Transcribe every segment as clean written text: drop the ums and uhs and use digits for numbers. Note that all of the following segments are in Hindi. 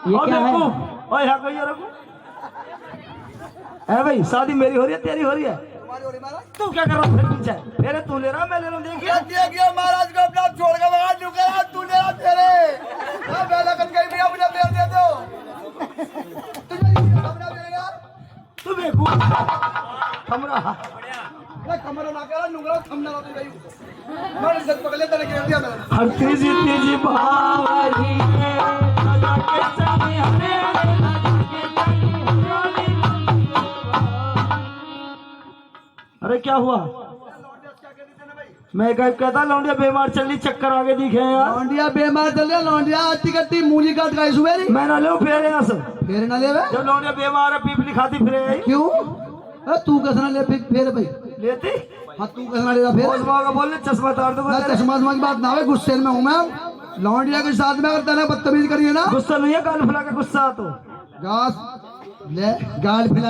ये क्या है? ओए यहाँ को ये रखो। है भाई, शादी मेरी हो रही है तेरी हो रही है? तू क्या कर रहा है पीछे? फेरे तू ले रहा मैं ले रहा हूँ। देखिए महाराज को अपना छोड़ के बाहर निकला, तू ले रहा फेरे। पहला कद कहीं भी मुझे फेर दे दो। तू देखो हमरा कमरा ना करा नुंगरा थमना तो गई। मैं इज्जत पकड़ ले तने घेर दिया मैंने। हर तेजी बावरी है राजा के चले हमें अरे क्या हुआ? मैं कहता लौंडिया बीमार चली, चक्कर आगे दिखे यार। लौंडिया बीमार चल रहा, लौंडिया अति कट्टी मूली काट गई सुबह। मैं ना ले फिर यहाँ से फेर ना ले जब लौंडिया बीमार है पीपली खाती फिरे। क्यों? अरे तू कसना ले फेर भाई लेती? हाँ तू कसना ले फेर। बोल ले चश्मा तार दो। चश्मा की बात ना है, गुस्से में हूँ मैं। लौंडिया के साथ में अगर तेने बदतमीज करिए ना। गुस्सा नहीं है, गाल फुला के गुस्सा तो गाल फिला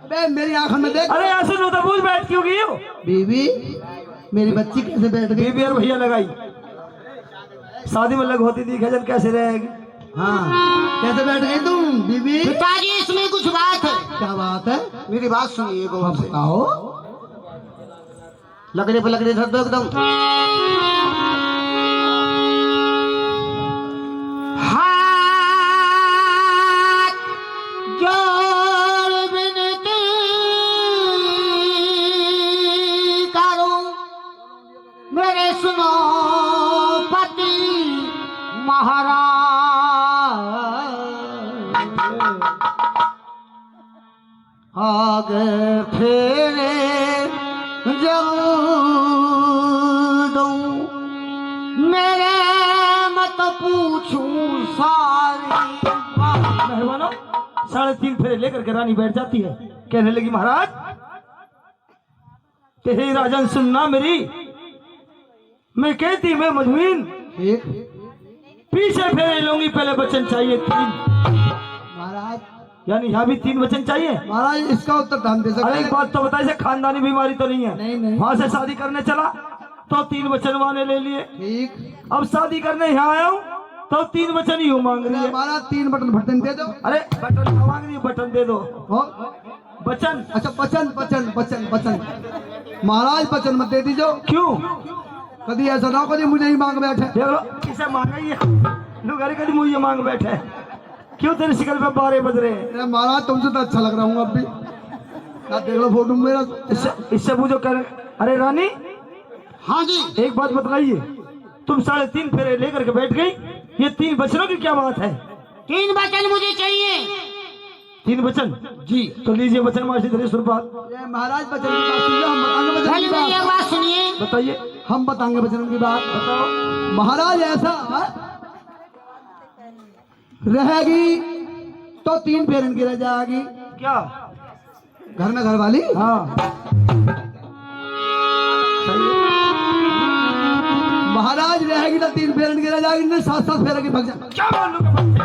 अबे मेरी आंखों में देख। अरे ऐसे नो तो पूछ बैठ क्यों गई हो? बीवी मेरी बच्ची कैसे बैठ गई? बीवी और भैया लगाई शादी में लग होती दिखे जब कैसे रहेगी? हाँ कैसे बैठ गई तुम बीवी? पिताजी इसमें कुछ बात है। क्या बात है? मेरी बात सुनिए गौर से। आओ लकड़ी पे लकड़ी धर दो एकदम। हाथ जोड़ विनती करूं मेरे सुनो पति महाराज, आगे फेरे जरूर दूं मेरे मत पूछूं सारी बात। मेहरबानो 3.5 फेरे लेकर के रानी बैठ जाती है, कहने लगी महाराज तेरी राजन सुनना मेरी। मैं कहती मैं मधुइन ठीक पीछे फेरे लूंगी, पहले वचन चाहिए 3। महाराज यानी यहाँ भी 3 वचन चाहिए। महाराज इसका उत्तर हम दे सकते अरे एक हैं? बात तो बताइए, से खानदानी बीमारी तो नहीं है? नहीं। वहां से शादी करने चला तो 3 वचन वाने ले लिए। ठीक अब शादी करने यहाँ आया हूँ तो 3 वचन ही मांग रही है। महाराज 3 बटन बटन दे दो। अरे बटन मांग रही है, बटन दे दो। हो वचन अच्छा बचन बचन बचन बचन महाराज बचन मत दे दीजो। क्यों? कभी ऐसा ना कभी मुझे ही मांग बैठे। देख लो किसे मांगा ये लोग, अरे कभी मुझे मांग बैठे। क्यों तेरी शिकल पे 12 बज रहे हैं? अरे महाराज तुमसे तो अच्छा लग रहा हूँ अब भी। देख लो फोटो मेरा। इससे पूछो कर। अरे रानी हाँ जी। एक बात बतलाइए, तुम 3.5 फेरे लेकर के बैठ गई, ये 3 वचनों की क्या बात है? 3 वचन मुझे चाहिए। 3 वचन जी, तो लीजिए वचन मासी धरे सुरपाल। महाराज बचन की बात सुनिए, हम बताएंगे वचन पहले की मेरी एक बात। बात सुनिए। बताइए। हम बताएंगे वचन की बात। बताओ। महाराज ऐसा रहेगी तो 3 फेरन की रह जाएगी। क्या? घर में घरवाली। हाँ सही है। महाराज रहेगी तो 3 फेरन की रह जाएगी, नहीं 7 फेरे की भग जाएगी। क्या बोलूं बच्चे?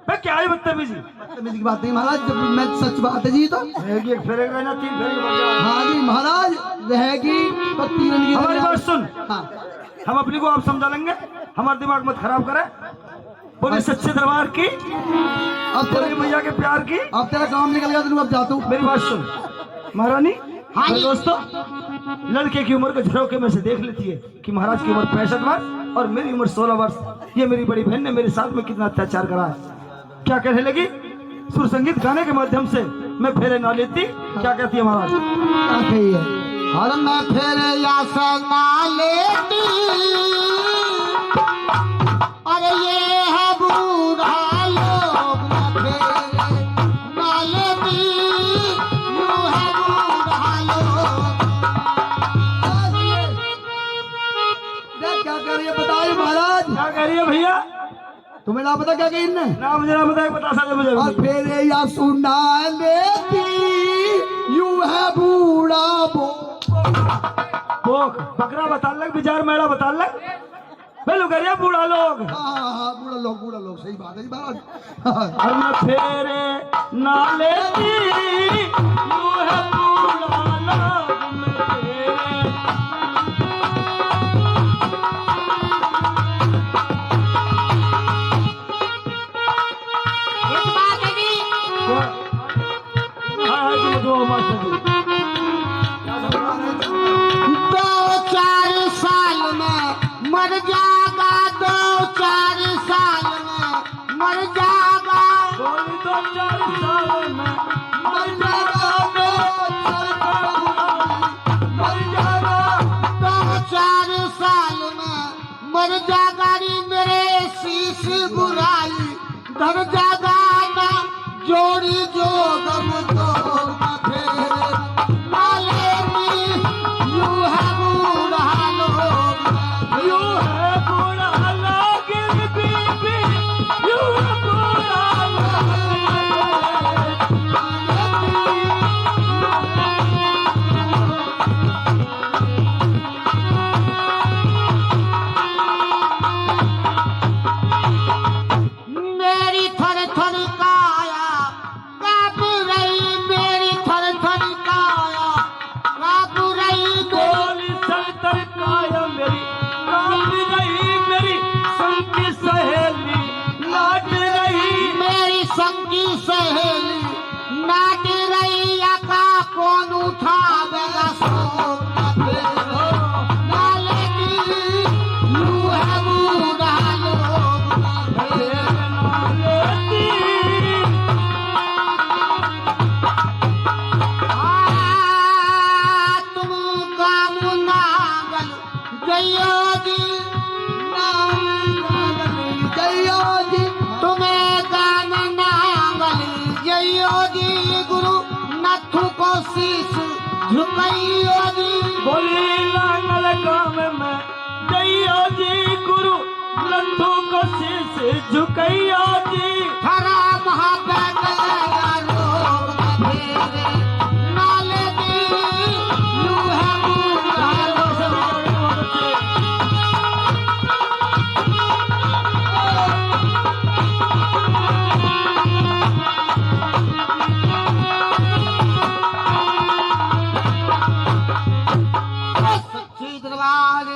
मैं क्या है बदतमीजी? बदतमीजी की बात नहीं महाराज, जब मैं सच बात है जी। तो रहेगी 1 फेरे का ना 3 फेरे का? हाँ जी महाराज रहेगी तो 3 की। हमारी बात सुन, हाँ हम अपनी को आप समझा लेंगे, हमारा दिमाग मत खराब करे। बोले सच्चे दरबार की, अब बोले तेरा मैया के प्यार की। अब तेरा काम निकल गया तो अब जाता हूँ। मेरी बात सुन महारानी। हाँ जी। दोस्तों लड़के की उम्र को झरोके में से देख लेती है कि महाराज की उम्र 65 वर्ष और मेरी उम्र 16 वर्ष। ये मेरी बड़ी बहन ने मेरे साथ में कितना अत्याचार करा है। क्या कहने लगी? सुर संगीत गाने के माध्यम से मैं फेरे ना लेती। क्या कहती है महाराज? क्या कही है? और मैं फिर या ना लेती, अरे ये है बूढ़ा लोग। मैं फिर ना लेती, यूं है बूढ़ा लोग। क्या कह रही है बताइए महाराज। क्या कह रही है भैया? तुम्हें ना पता क्या कही इनने? ना मुझे ना बताए, बता सकते मुझे। और फिर या सुना लेती यूं है बूढ़ा बोक बकरा बता लग, बिजार मेड़ा बता लग। बेलू करिया बूढ़ा लोग। हाँ बूढ़ा लोग सही बात है जी महाराज। और मैं फेरे ना लेती, यूं है बूढ़ा लोग। मैं फेरे सी बुराई धन जागाना जोड़ी जो गम तो न फेरे नाले में यू है बुरा लोग यू है बुरा लोगिन बीबी, यू है बुरा मेरी थर थर काया काप रही मेरी थर थर काया काप रही गोली संतर काया मेरी काट रही, मेरी संग की सहेली नाट रही। मेरी संगी सहेली नाट रही का कौन उठावेगा सो नाले की यू है बुरा लोग तुम काम नागल जयो जी जयो जी तुम्हें गान नागल जयो जी गुरु नथु को शीश झुकइयो जी बोली नांगल काम में जइयो जी, गुरु लड्डू को शीश झुकइयो जी। हरा महाबैगया लोग फेरे नाले दी यू है बुरा सच्ची दरबार